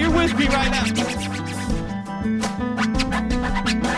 you're with me right now.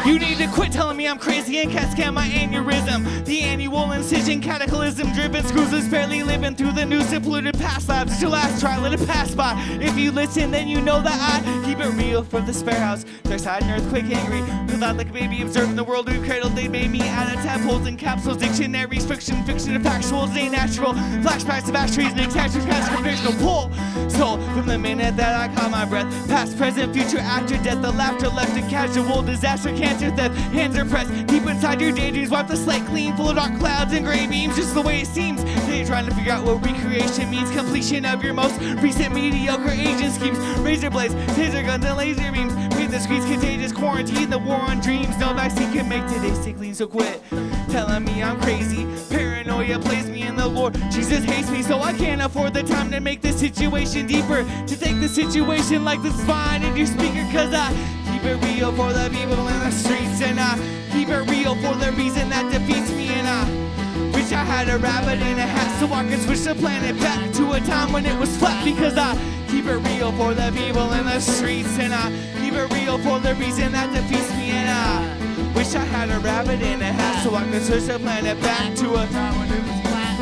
You need to quit telling me I'm crazy and cat scan my aneurysm. The annual incision, cataclysm driven screws is barely living through the noose and polluted past lives. It's your last try, let it pass by. If you listen, then you know that I keep it real for the spare house. Dark side, an earthquake angry. Without like a baby observing the world we've cradled, they made me out of tadpoles and capsules. Dictionaries, fiction and factuals ain't natural. Flashbacks of ashtrays and attachments, past gravitational pull. So from the minute that I caught my breath, past, present, future, after death, the laughter left in casual disaster, cancer, theft, hands are pressed deep inside your daydreams. Wipe the slate clean, full of dark clouds and gray beams, just the way it seems. Today you're trying to figure out what recreation means, completion of your most recent mediocre agent schemes. Razor blades, taser guns, and laser beams. Read the screens, contagious quarantine, the war on dreams. No vaccine can make today stay clean, so quit telling me I'm crazy. Paranoia plays me in the Lord. Jesus hates me, so I can't afford the time to make this situation deeper. To take the situation like this fine in your speaker, cause I keep it real for the people in the streets, and I keep it real for the reason that defeats me, and I wish I had a rabbit in a hat so I could switch the planet back to a time when it was flat, because I keep it real for the people in the streets, and I keep it real for the reason that defeats me, and I wish I had a rabbit in a hat so I could switch the planet back to a time when it was flat.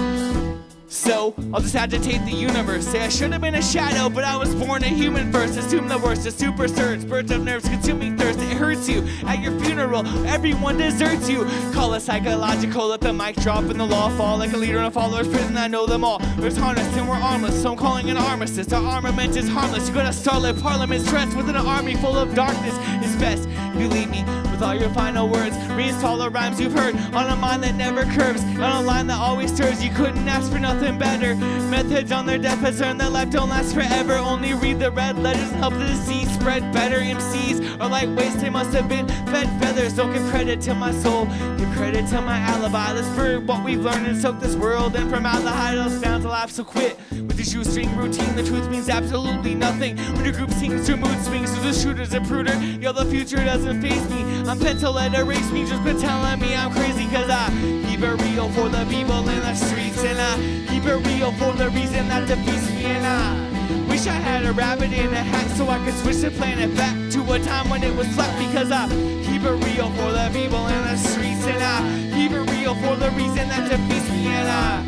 So, I'll just agitate the universe. Say I should have been a shadow, but I was born a human first. Assume the worst, a super surge. Birds of nerves, consuming thirst. It hurts you at your funeral. Everyone deserts you. Call it psychological. Let the mic drop and the law fall. Like a leader in a follower's prison, I know them all. There's harnessed and we're armless, so I'm calling an armistice. Our armament is harmless. You got a starlit parliament stressed with an army full of darkness. It's best you leave me with all your final words. Reinstall the rhymes you've heard on a mind that never curves. On a line that always stirs. You couldn't ask for nothing better. Methods on their deathbeds learn that life don't last forever. Only read the red letters and help the disease spread better. MCs are like waste, they must have been fed feathers. Don't give credit to my soul, give credit to my alibi. Let's prove what we've learned and soak this world in formaldehyde. It'll sound to laugh, so quit with your shoestring routine. The truth means absolutely nothing when your group sings your mood swings. So the shooter's a pruder, yo, the future doesn't faze me. I'm pencil let erase me, just been telling me I'm crazy, cause I keep it real for the people in the streets, and I keep it real for the reason that defeats me, and I wish I had a rabbit in a hat so I could switch the planet back to a time when it was flat, because I keep it real for the people in the streets, and I keep it real for the reason that defeats me, and I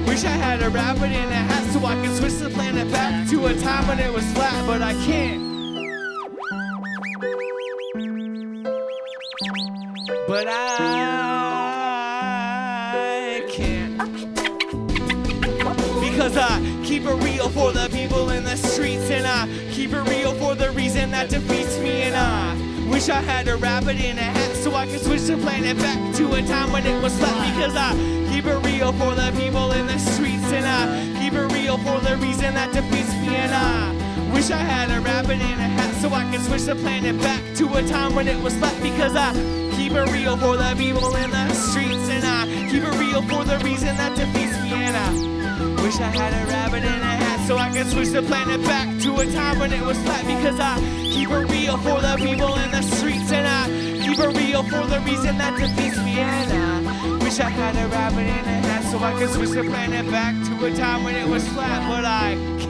wish I had a rabbit in a hat so I could switch the planet back to a time when it was flat, but I can't. But I can't, because I keep it real for the people in the streets, and I keep it real for the reason that defeats me, and I wish I had a rabbit in a hat so I could switch the planet back to a time when it was flat, because I keep it real for the people in the streets, and I keep it real for the reason that defeats me, and I wish I had a rabbit in a hat so I could switch the planet back to a time when it was flat, because I keep it real for the people in the streets, and I keep it real for the reason that defeats me, and I wish I had a rabbit in a hat so I could switch the planet back to a time when it was flat, because I keep it real for the people in the streets, and I keep it real for the reason that defeats me, and I wish I had a rabbit in a hat so I could switch the planet back to a time when it was flat, but I can't.